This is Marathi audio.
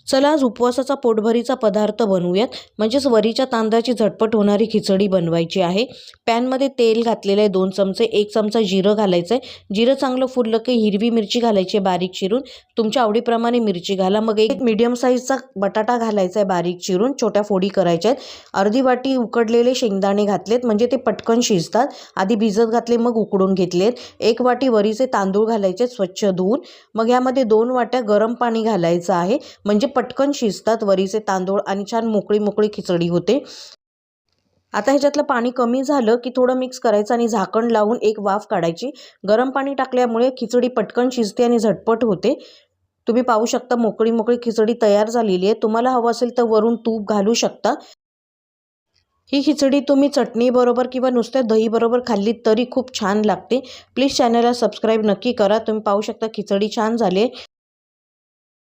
चला आज उपवासाचा पोटभरीचा पदार्थ बनवूयात. म्हणजेच वरीच्या तांदळाची झटपट होणारी खिचडी बनवायची आहे. पॅनमध्ये तेल घातलेलं आहे 2 चमचे, 1 चमचा जिरं घालायचं आहे. जिरं चांगलं फुललं की हिरवी मिरची घालायची आहे बारीक चिरून. तुमच्या आवडीप्रमाणे मिरची घाला. मग एक मीडियम साईजचा बटाटा घालायचा आहे बारीक चिरून, छोट्या फोडी करायच्या आहेत. अर्धी वाटी उकडलेले शेंगदाणे घातलेत म्हणजे ते पटकन शिजतात. आधी भिजत घातले मग उकडून घेतलेत. 1 वाटी वरीचे तांदूळ घालायचे स्वच्छ धुवून. मग यामध्ये 2 वाट्या गरम पाणी घालायचं आहे म्हणजे पटकन शिजतात वरीचे तांदूळ आणि छान मोकळी मोकळी खिचडी होते. आता ह्याच्यातलं पाणी कमी झालं की थोडं मिक्स करायचं आणि झाकण लावून एक वाफ काढायची. गरम पाणी टाकल्यामुळे खिचडी पटकन शिजते आणि झटपट होते. तुम्ही पाहू शकता मोकळी मोकळी खिचडी तयार झालेली आहे. तुम्हाला हवं असेल तर वरून तूप घालू शकता. ही खिचडी तुम्ही चटणी बरोबर किंवा नुसत्या दही बरोबर खाल्लीत तरी खूप छान लागते. प्लीज चॅनलला सबस्क्राईब नक्की करा. तुम्ही पाहू शकता खिचडी छान झाली आहे.